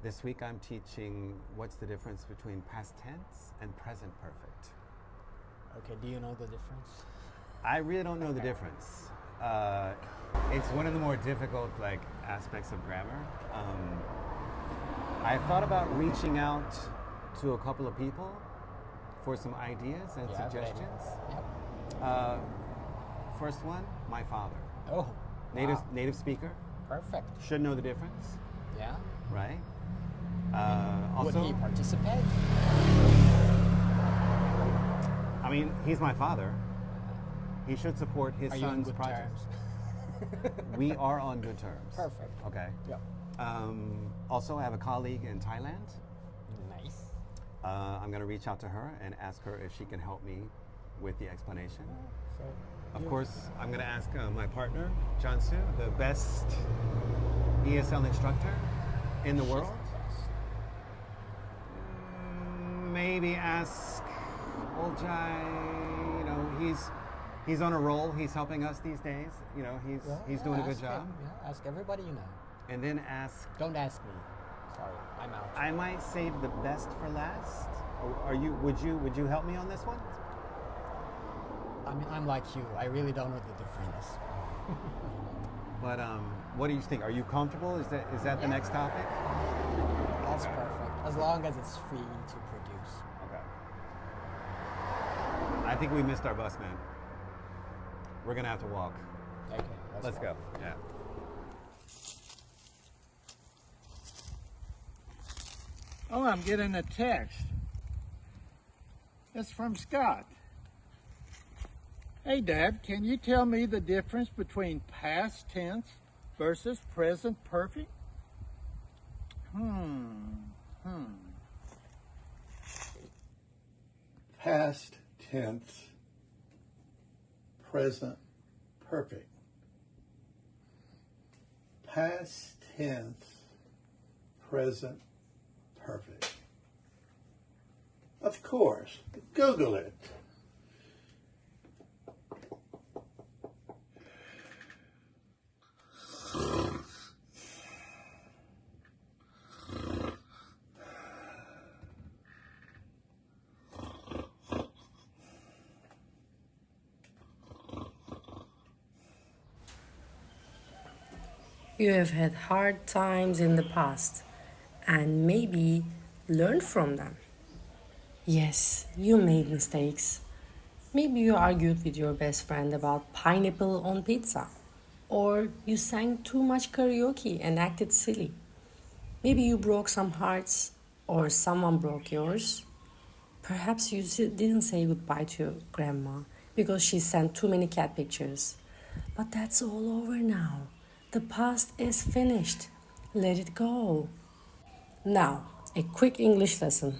This week I'm teaching what's the difference between past tense and present perfect. Okay, do you know the difference? I really don't know the difference. It's one of the more difficult aspects of grammar. I thought about reaching out to a couple of people for some ideas and suggestions. Yep. First one, my father. Oh, Native speaker. Perfect. Should know the difference, Yeah. right? Would Also, he participate? I mean, he's my father. He should support his Are you on son's good projects. terms? We are on good terms. Perfect. Okay. Yep. Also, I have a colleague in Thailand. Nice. I'm going to reach out to her and ask her if she can help me with the explanation. So, Of course, I'm going to ask my partner, Jansu, the best ESL instructor in the world. Maybe ask Oljai. You know, he's on a roll. He's helping us these days. You know, he's doing a good job. Him. Yeah, ask everybody you know. And then ask. Don't ask me. Sorry, I'm out. I might save the best for last. Would you help me on this one? I mean, I'm like you. I really don't know the difference. But what do you think? Are you comfortable? Is that the next topic? That's perfect. As long as it's free to produce. Okay. I think we missed our bus, man. We're gonna have to walk. Okay, Let's go. Yeah. Oh, I'm getting a text. It's from Scott. Hey, Dad, can you tell me the difference between past tense versus present perfect? Past tense, present perfect. Past tense, present perfect. Of course, Google it. You have had hard times in the past and maybe learned from them. Yes, you made mistakes. Maybe you argued with your best friend about pineapple on pizza. Or you sang too much karaoke and acted silly. Maybe you broke some hearts or someone broke yours. Perhaps you didn't say goodbye to your grandma because she sent too many cat pictures. But that's all over now. The past is finished. Let it go. Now, a quick English lesson.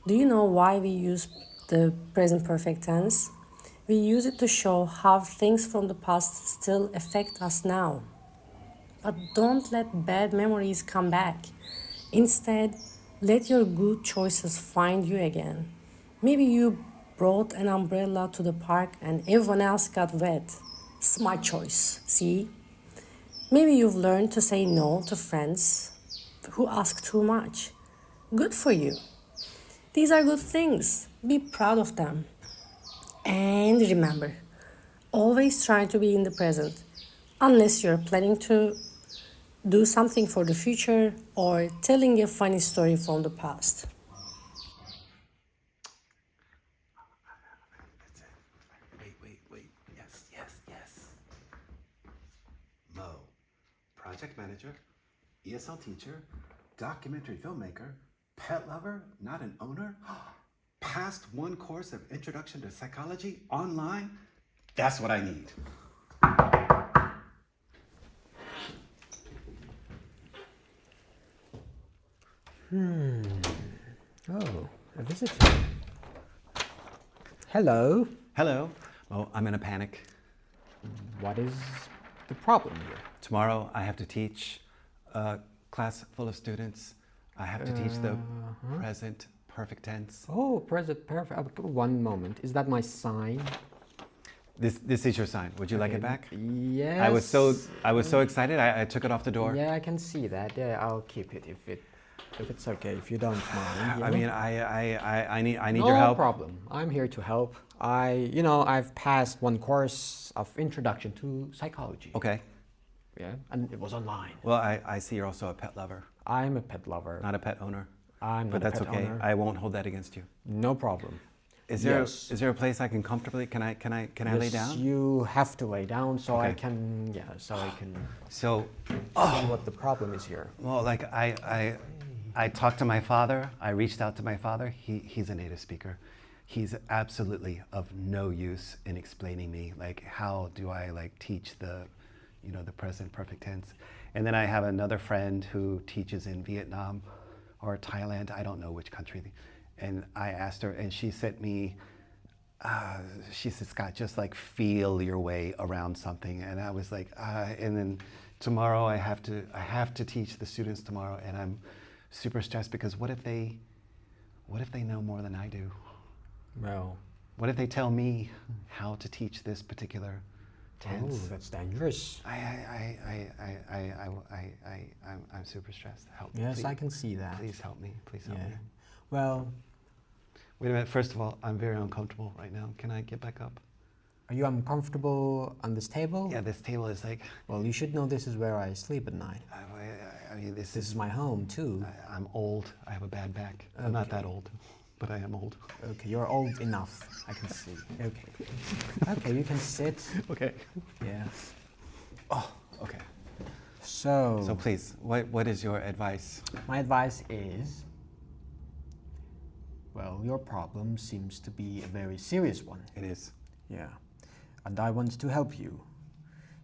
Do you know why we use the present perfect tense? We use it to show how things from the past still affect us now. But don't let bad memories come back. Instead, let your good choices find you again. Maybe you brought an umbrella to the park and everyone else got wet. Smart choice, see? Maybe you've learned to say no to friends who ask too much. Good for you. These are good things. Be proud of them. And remember, always try to be in the present, unless you're planning to do something for the future or telling a funny story from the past. Wait. Yes. Mo, project manager, ESL teacher, documentary filmmaker, pet lover, not an owner, passed one course of Introduction to Psychology online. That's what I need. Oh, a visitor. Hello. Hello. Oh, I'm in a panic. What is the problem here? Tomorrow I have to teach a class full of students. I have to teach the present perfect tense. Oh, present perfect. One moment. Is that my sign? This is your sign. Would you like it back? Yes. I was so excited. I took it off the door. Yeah, I can see that. Yeah, I'll keep it if it If it's okay, if you don't mind. I mean, I need No your help. problem. I'm here to help. I've passed one course of introduction to psychology. Okay. Yeah, and it was online. Well, I see you're also a pet lover, I'm a pet lover. not a pet owner. I'm But not a that's pet okay. owner. I won't hold that against you. No problem. Is there Yes. is there a place I can comfortably? Can I lay Yes, down? you have to lay down so I Okay. can, so I can So, see what the problem is here. well, like I talked to my father. I reached out to my father. He's a native speaker. He's absolutely of no use in explaining me like how do I like teach the, the present perfect tense. And then I have another friend who teaches in Vietnam or Thailand. I don't know which country. And I asked her, and she sent me. She said, Scott, just like feel your way around something. And I was like, and then tomorrow I have to teach the students tomorrow, and I'm super stressed because what if they know more than I do? Well, What if they tell me how to teach this particular tense? oh, that's dangerous. I'm super stressed. Help. Yes, please, I can see that. Please help me. Please help Yeah. me. Well, Wait a minute. First of all, I'm very uncomfortable right now. Can I get back up? are you uncomfortable on this table? Yeah, this table is like. Well, you should know this is where I sleep at night. I mean, this This is my home too. I'm old. I have a bad back. I'm not that old, but I am old. Okay, you're old enough. I can see. Okay. Okay, you can sit. Okay. Yeah. Oh, okay. So, So please, what is your advice? my advice is, well, your problem seems to be a very serious one. It is. Yeah. And I want to help you.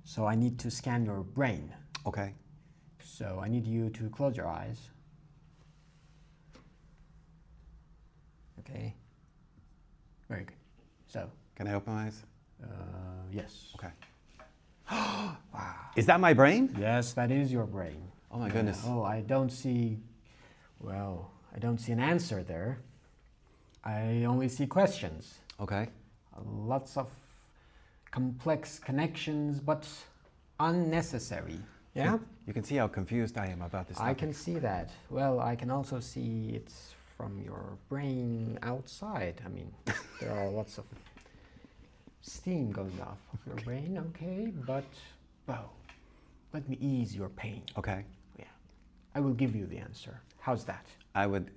So I need to scan your brain. Okay. So I need you to close your eyes. Okay. Very good. So, Can I open my eyes? yes. Okay. Is that my brain? Yes, that is your brain. Oh my goodness. Oh, I don't see an answer there. I only see questions. Okay. Lots of complex connections, but unnecessary. Yeah? You can see how confused I am about this I topic. can see that. Well, I can also see it's from your brain outside. I mean, there are lots of steam going off of your brain, okay? But, well, let me ease your pain. Okay. Yeah. I will give you the answer. How's that? I would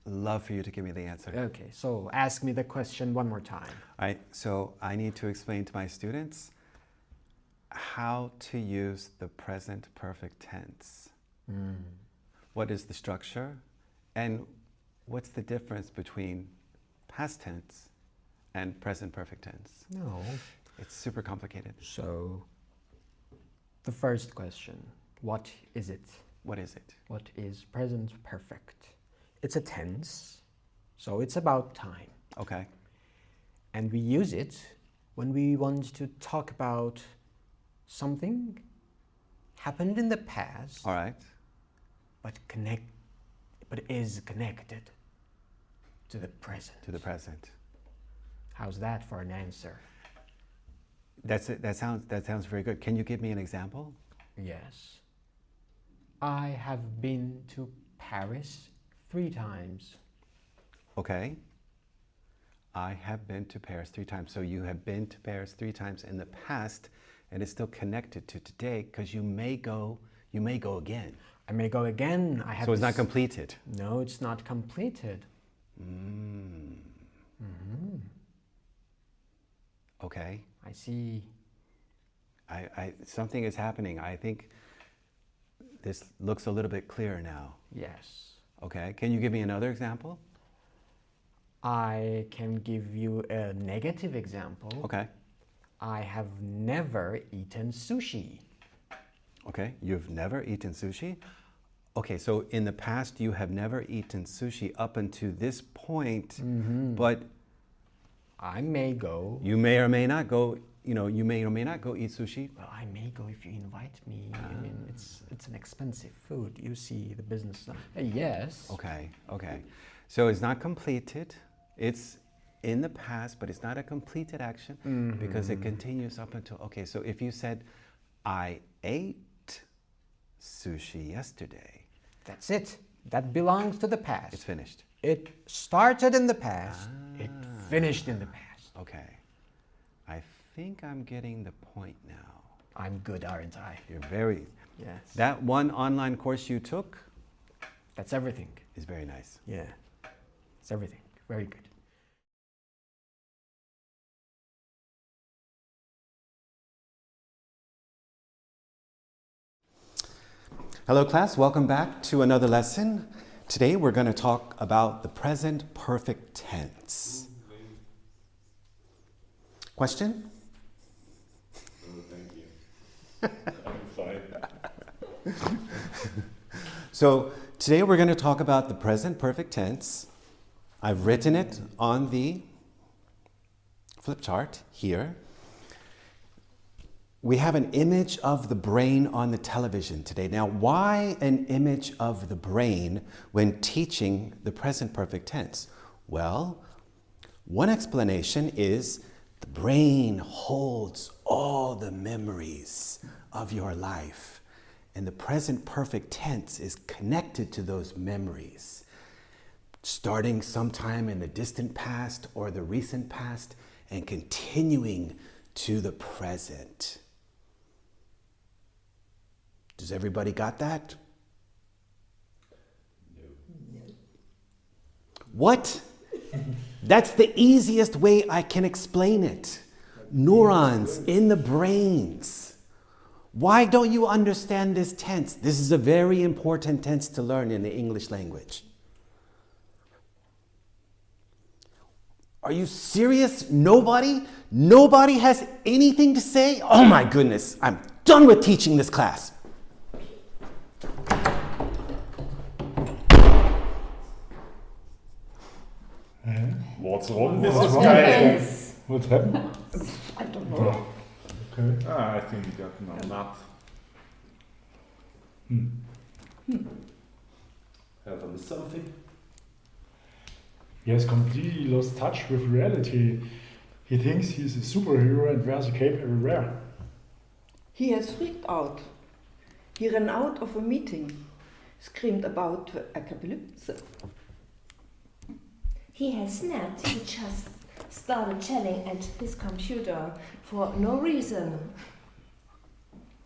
love for you to give me the answer. Okay, so ask me the question one more time. All right. So I need to explain to my students how to use the present perfect tense. What is the structure? And what's the difference between past tense and present perfect tense? No. It's super complicated. So, the first question, what is it? What is it? What is present perfect? It's a tense, so it's about time. Okay. And we use it when we want to talk about something happened in the past, All right. but is connected to the present. To the present. How's that for an answer? That's it. That sounds very good. Can you give me an example? Yes. I have been to Paris 3 times. Okay. I have been to Paris 3 times. So you have been to Paris 3 times in the past, and it's still connected to today because you may go again. I may go again. I have. So it's not this- completed. No, it's not completed. Okay. I see. Something is happening. I think this looks a little bit clearer now. Yes. Okay. Can you give me another example? I can give you a negative example. Okay. I have never eaten sushi. Okay. You've never eaten sushi? Okay, so in the past you have never eaten sushi up until this point, but I may go. you may or may not go, you may or may not go eat sushi. Well, I may go if you invite me. I mean, it's an expensive food. You see the business. Yes. Okay, okay. So it's not completed. It's in the past, but it's not a completed action because it continues up until, okay, so if you said, I ate sushi yesterday. That's it. that belongs to the past. It's finished. It started in the past. It finished in the past. Okay. I think I'm getting the point now. I'm good, aren't I? You're very... Yes. That one online course you took That's everything. is very nice. Yeah. It's everything. Very good. Hello class, welcome back to another lesson. Today we're going to talk about the present perfect tense. Question? Thank you. I'm fine. So today we're going to talk about the present perfect tense. I've written it on the flip chart here. We have an image of the brain on the television today. Now, why an image of the brain when teaching the present perfect tense? Well, one explanation is the brain holds all the memories of your life, and the present perfect tense is connected to those memories, starting sometime in the distant past or the recent past and continuing to the present. Does everybody got that? No. What? That's the easiest way I can explain it. Neurons in the brains. Why don't you understand this tense? This is a very important tense to learn in the English language. Are you serious? Nobody? Nobody has anything to say? Oh my goodness, I'm done with teaching this class. What's wrong with What's this wrong? guy? What happened? I don't know. Okay. I think he got a nut. Have I missed something? He has completely lost touch with reality. He thinks he's a superhero and wears a cape everywhere. He has freaked out. He ran out of a meeting, screamed about the apocalypse. He has snapped. He just started chatting at his computer for no reason.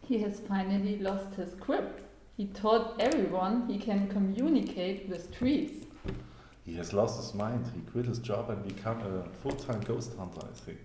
He has finally lost his grip. He told everyone he can communicate with trees. He has lost his mind. He quit his job and become a full-time ghost hunter, I think.